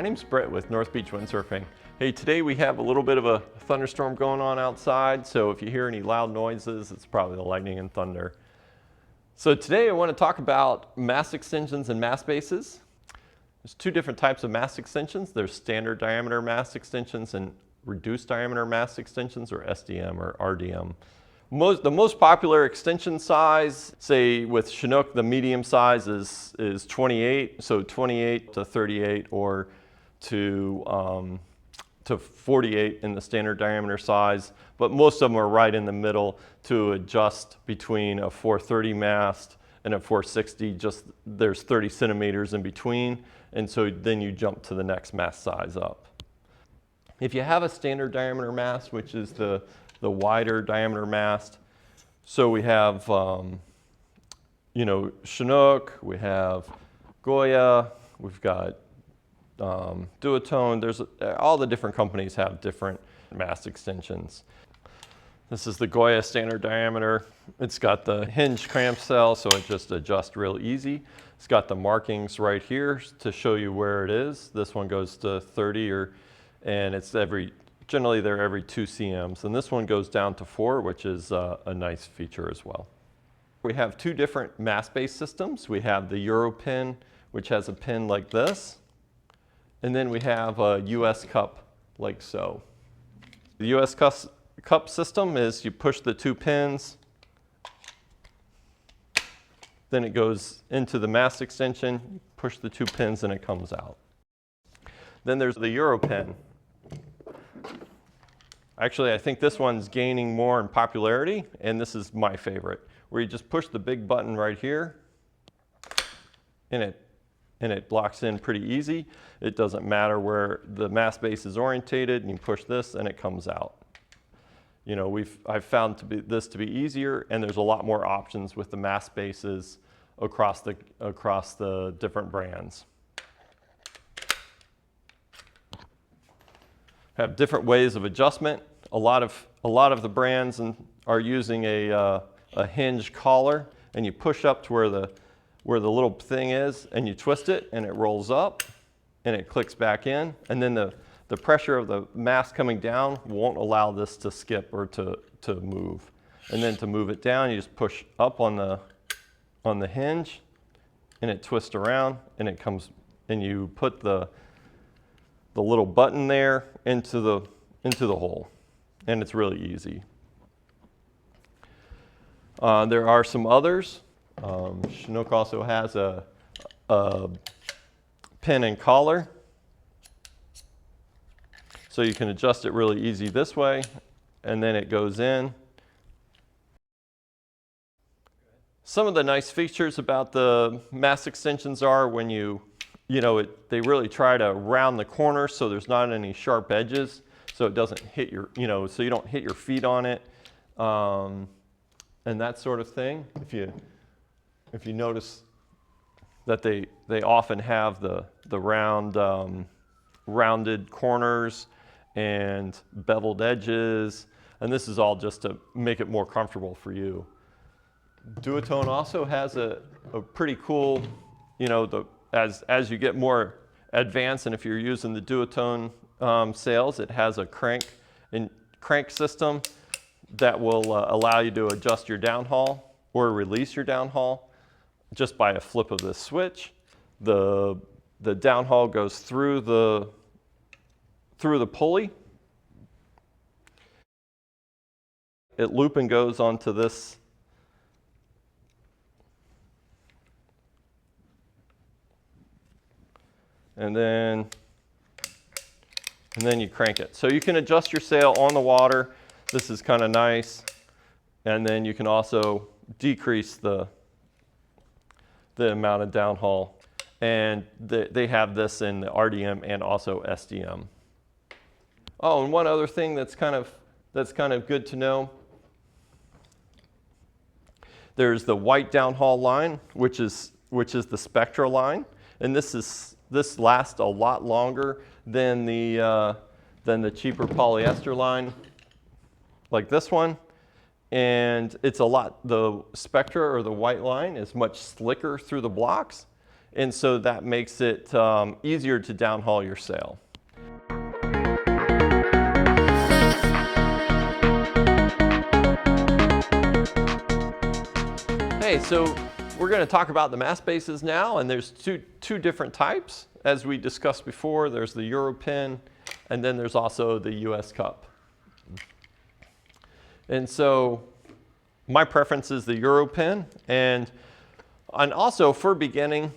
name's Britt with North Beach Windsurfing. Hey, today we have a little bit of a thunderstorm going on outside, so if you hear any loud noises, it's probably the lightning and thunder. So today I want to talk about mast extensions and mast bases. There's two different types of mast extensions. There's standard diameter mast extensions and reduced diameter mast extensions, or SDM or RDM. The most popular extension size, say with Chinook, the medium size is 28, so 28 to 38 or to 48 in the standard diameter size, but most of them are right in the middle to adjust between a 430 mast and a 460, just there's 30 centimeters in between, and so then you jump to the next mast size up. If you have a standard diameter mast, which is the wider diameter mast, so we have Chinook, we have Goya, we've got Duotone. There's all the different companies have different mast extensions. This is the Goya standard diameter. It's got the hinge clamp cell, so it just adjusts real easy. It's got the markings right here to show you where it is. This one goes to 30, and it's generally they're every 2 cms. And this one goes down to 4, which is a nice feature as well. We have two different mast base systems. We have the Euro pin, which has a pin like this. And then we have a US cup like so. The US cup system is you push the 2 pins, then it goes into the mast extension, you push the 2 pins and it comes out. Then there's the Euro pin. Actually, I think this one's gaining more in popularity, and this is my favorite, where you just push the big button right here and it locks in pretty easy. It doesn't matter where the mast base is orientated, and you push this and it comes out. You know, I've found this to be easier, and there's a lot more options with the mast bases across the different brands. Have different ways of adjustment. A lot of the brands are using a hinge collar, and you push up to where the little thing is, and you twist it, and it rolls up, and it clicks back in, and then the pressure of the mast coming down won't allow this to skip or to move. And then to move it down, you just push up on the hinge, and it twists around, and it comes, and you put the little button there into the hole, and it's really easy. There are some others. Chinook also has a pin and collar, so you can adjust it really easy this way, and then it goes in. Some of the nice features about the mast extensions are when they really try to round the corner so there's not any sharp edges, so it doesn't hit your, so you don't hit your feet on it, and that sort of thing. If you notice that they often have the rounded corners and beveled edges, and this is all just to make it more comfortable for you. Duotone also has a pretty cool, as you get more advanced, and if you're using the Duotone sails, it has a crank system that will allow you to adjust your downhaul or release your downhaul just by a flip of this switch. The downhaul goes through the pulley. It loop and goes onto this. And then you crank it. So you can adjust your sail on the water. This is kind of nice. And then you can also decrease the amount of downhaul. And they have this in the RDM and also SDM. Oh, and one other thing that's kind of good to know. There's the white downhaul line, which is the Spectra line, and this lasts a lot longer than the cheaper polyester line, like this one. And it's the Spectra, or the white line, is much slicker through the blocks, and so that makes it easier to downhaul your sail. Hey, so we're going to talk about the mast bases now, and there's two different types. As we discussed before, there's the Euro pin, and then there's also the US Cup. And so my preference is the Euro pin, and also for beginning,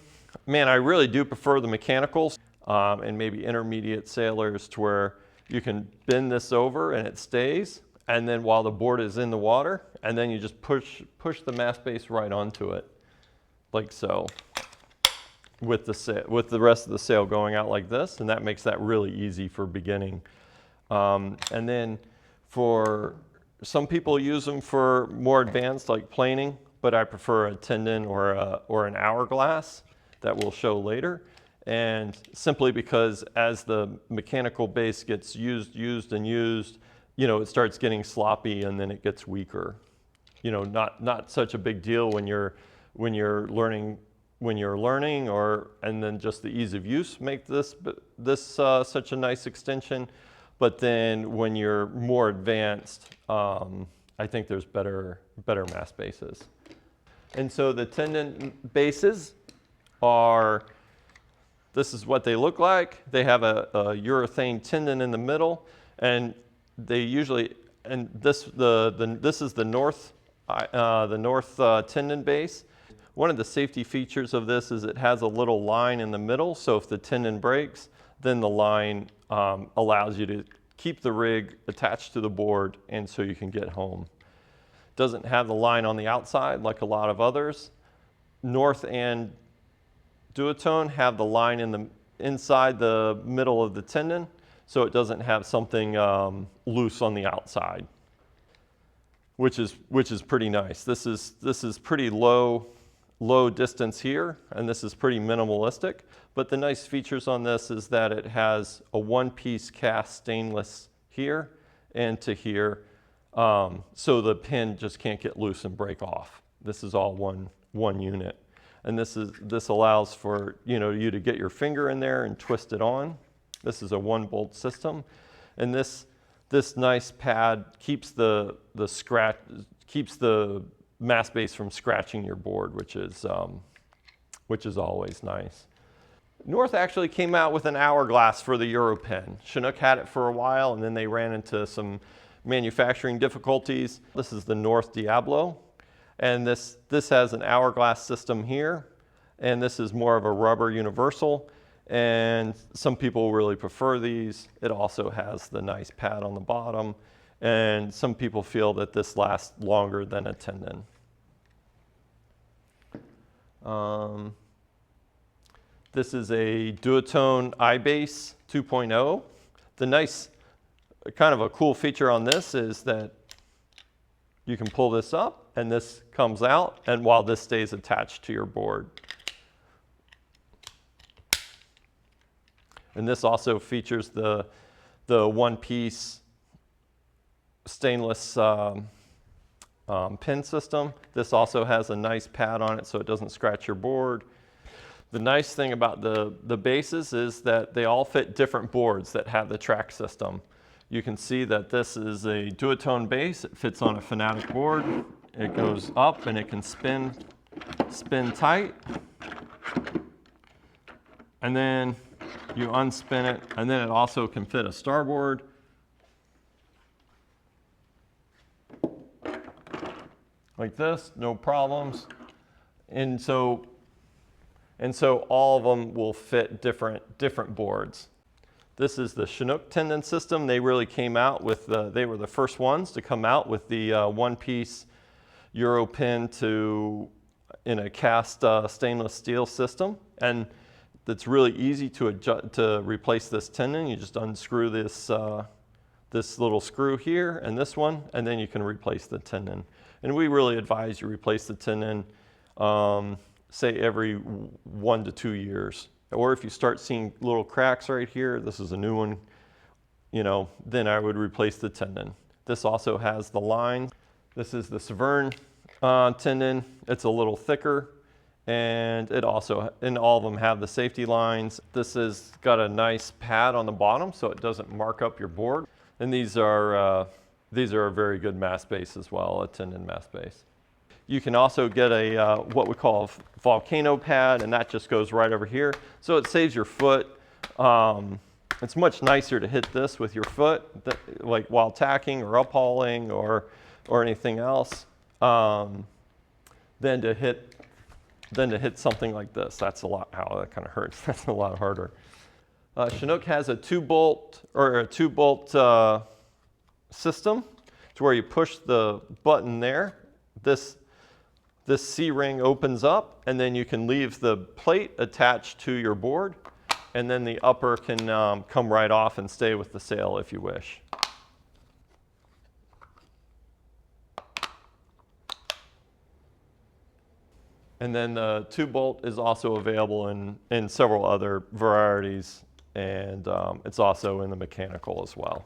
man, I really do prefer the mechanicals, and maybe intermediate sailors to where you can bend this over and it stays, and then while the board is in the water, and then you just push the mast base right onto it, like so, with the rest of the sail going out like this, and that makes that really easy for beginning. And then for some people use them for more advanced like planing, but I prefer a tendon or an hourglass that we'll show later. And simply because as the mechanical base gets used, you know, it starts getting sloppy and then it gets weaker. You know, not such a big deal when you're learning, and then just the ease of use make this such a nice extension. But then when you're more advanced, I think there's better mast bases. And so the tendon bases this is what they look like. They have a urethane tendon in the middle, and they usually, and this is the north tendon base. One of the safety features of this is it has a little line in the middle, so if the tendon breaks, then the line allows you to keep the rig attached to the board, and so you can get home. Doesn't have the line on the outside like a lot of others. North and Duotone have the line inside the middle of the tendon, so it doesn't have something loose on the outside, which is pretty nice. This is pretty low distance here, and this is pretty minimalistic. But the nice features on this is that it has a one-piece cast stainless here and to here, so the pin just can't get loose and break off. This is all one unit, and this allows for you to get your finger in there and twist it on. This is a one-bolt system, and this nice pad keeps the mast base from scratching your board, which is always nice. North actually came out with an hourglass for the Euro pin. Chinook had it for a while, and then they ran into some manufacturing difficulties. This is the North Diabolo, and this has an hourglass system here, and this is more of a rubber universal, and some people really prefer these. It also has the nice pad on the bottom, and some people feel that this lasts longer than a tendon. This is a Duotone iBase 2.0. The nice, kind of a cool feature on this is that you can pull this up and this comes out, and while this stays attached to your board. And this also features the one-piece stainless pin system. This also has a nice pad on it so it doesn't scratch your board. The nice thing about the bases is that they all fit different boards that have the track system. You can see that this is a Duotone base. It fits on a Fanatic board. It goes up and it can spin tight. And then you unspin it, and then it also can fit a starboard. Like this, no problems. And so all of them will fit different boards. This is the Chinook tendon system. They really came out with they were the first ones to come out with the one-piece Euro pin in a cast stainless steel system, and it's really easy to replace this tendon. You just unscrew this little screw here and this one, and then you can replace the tendon. And we really advise you replace the tendon, say every 1 to 2 years. Or if you start seeing little cracks right here, this is a new one, then I would replace the tendon. This also has the line. This is the Severne tendon. It's a little thicker, and all of them have the safety lines. This has got a nice pad on the bottom so it doesn't mark up your board. And these are a very good mast base as well, a Tendon mast base. You can also get a what we call a Volcano Pad, and that just goes right over here. So it saves your foot. It's much nicer to hit this with your foot, like while tacking or uphauling or anything else, than to hit something like this. That's a lot, how that kind of hurts. That's a lot harder. Chinook has a two bolt system to where you push the button there. This C-ring opens up, and then you can leave the plate attached to your board, and then the upper can come right off and stay with the sail if you wish. And then the 2-bolt is also available in several other varieties, and it's also in the mechanical as well.